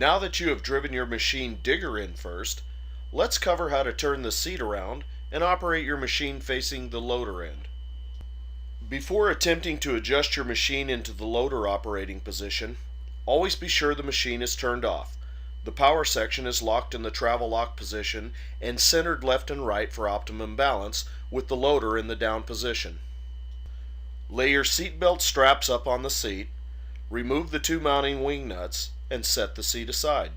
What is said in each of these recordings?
Now that you have driven your machine digger in first, let's cover how to turn the seat around and operate your machine facing the loader end. Before attempting to adjust your machine into the loader operating position, always be sure the machine is turned off. The power section is locked in the travel lock position and centered left and right for optimum balance with the loader in the down position. Lay your seat belt straps up on the seat, remove the two mounting wing nuts, and set the seat aside.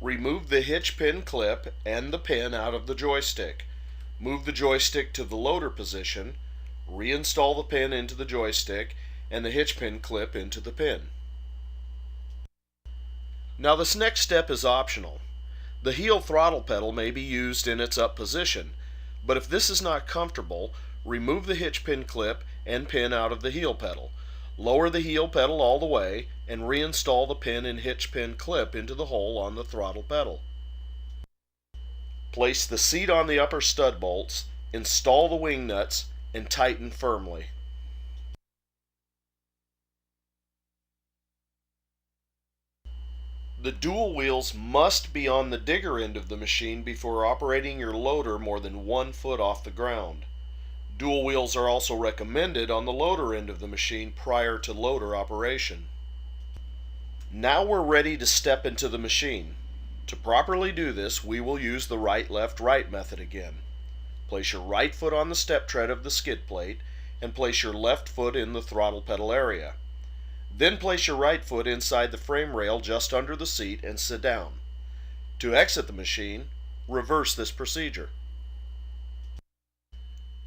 Remove the hitch pin clip and the pin out of the joystick. Move the joystick to the loader position, reinstall the pin into the joystick and the hitch pin clip into the pin. Now this next step is optional. The heel throttle pedal may be used in its up position, but if this is not comfortable, remove the hitch pin clip and pin out of the heel pedal. Lower the heel pedal all the way and reinstall the pin and hitch pin clip into the hole on the throttle pedal. Place the seat on the upper stud bolts, install the wing nuts, and tighten firmly. The dual wheels must be on the digger end of the machine before operating your loader more than 1 foot off the ground. Dual wheels are also recommended on the loader end of the machine prior to loader operation. Now we're ready to step into the machine. To properly do this, we will use the right, left, right method again. Place your right foot on the step tread of the skid plate and place your left foot in the throttle pedal area. Then place your right foot inside the frame rail just under the seat and sit down. To exit the machine, reverse this procedure.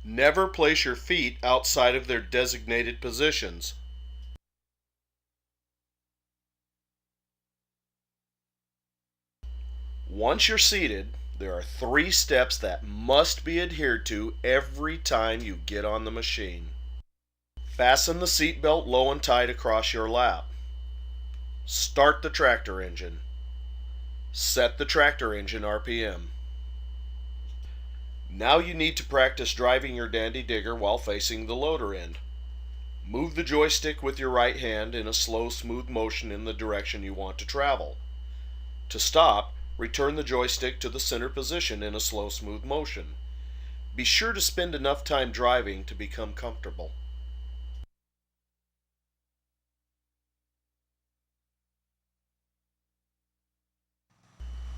Never place your feet outside of their designated positions. Once you're seated, there are 3 steps that must be adhered to every time you get on the machine. Fasten the seat belt low and tight across your lap. Start the tractor engine. Set the tractor engine RPM. Now you need to practice driving your Dandy Digger while facing the loader end. Move the joystick with your right hand in a slow, smooth motion in the direction you want to travel. To stop, return the joystick to the center position in a slow, smooth motion. Be sure to spend enough time driving to become comfortable.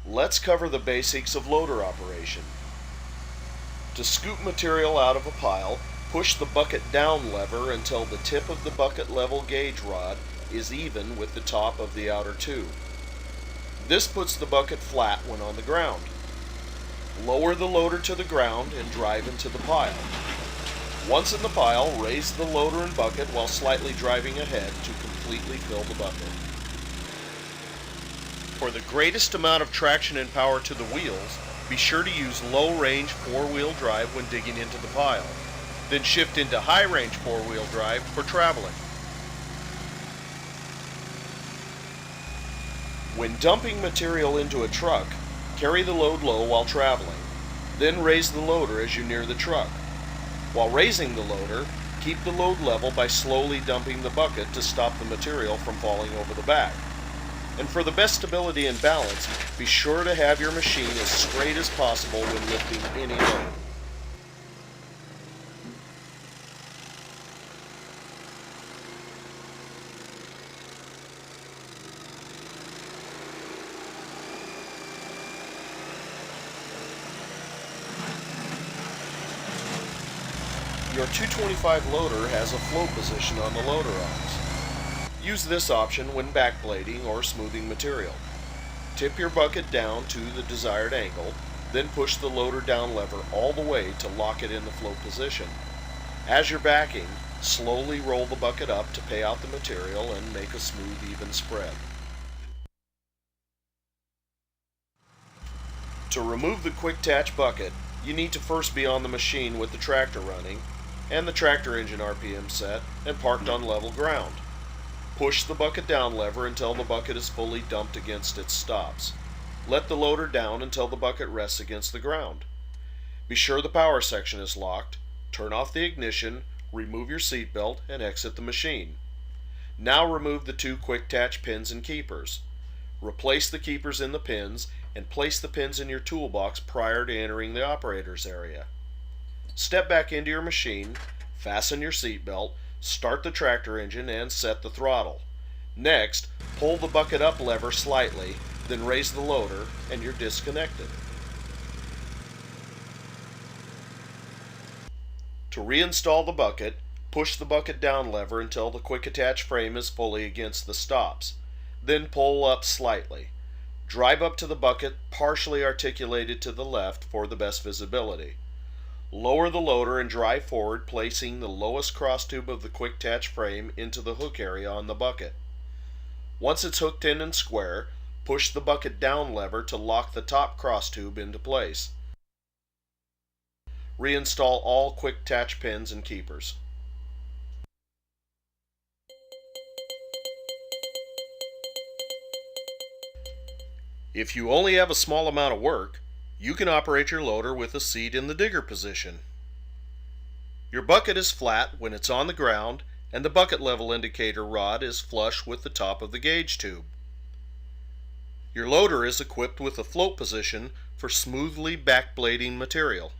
Let's cover the basics of loader operation. To scoop material out of a pile, push the bucket down lever until the tip of the bucket level gauge rod is even with the top of the outer tube. This puts the bucket flat when on the ground. Lower the loader to the ground and drive into the pile. Once in the pile, raise the loader and bucket while slightly driving ahead to completely fill the bucket. For the greatest amount of traction and power to the wheels, be sure to use low-range 4-wheel drive when digging into the pile. Then shift into high-range 4-wheel drive for traveling. When dumping material into a truck, carry the load low while traveling. Then raise the loader as you near the truck. While raising the loader, keep the load level by slowly dumping the bucket to stop the material from falling over the back. And for the best stability and balance, be sure to have your machine as straight as possible when lifting any load. Your 225 loader has a float position on the loader arms. Use this option when backblading or smoothing material. Tip your bucket down to the desired angle, then push the loader down lever all the way to lock it in the float position. As you're backing, slowly roll the bucket up to pay out the material and make a smooth, even spread. To remove the quick-attach bucket, you need to first be on the machine with the tractor running and the tractor engine RPM set and parked on level ground. Push the bucket down lever until the bucket is fully dumped against its stops. Let the loader down until the bucket rests against the ground. Be sure the power section is locked, turn off the ignition, remove your seatbelt, and exit the machine. Now remove the two quick attach pins and keepers. Replace the keepers in the pins and place the pins in your toolbox prior to entering the operator's area. Step back into your machine, fasten your seatbelt, start the tractor engine, and set the throttle. Next, pull the bucket up lever slightly, then raise the loader, and you're disconnected. To reinstall the bucket, push the bucket down lever until the quick attach frame is fully against the stops. Then pull up slightly. Drive up to the bucket partially articulated to the left for the best visibility. Lower the loader and drive forward, placing the lowest cross tube of the quick attach frame into the hook area on the bucket. Once it's hooked in and square, push the bucket down lever to lock the top cross tube into place. Reinstall all quick attach pins and keepers. If you only have a small amount of work, you can operate your loader with a seat in the digger position. Your bucket is flat when it's on the ground, and the bucket level indicator rod is flush with the top of the gauge tube. Your loader is equipped with a float position for smoothly backblading material.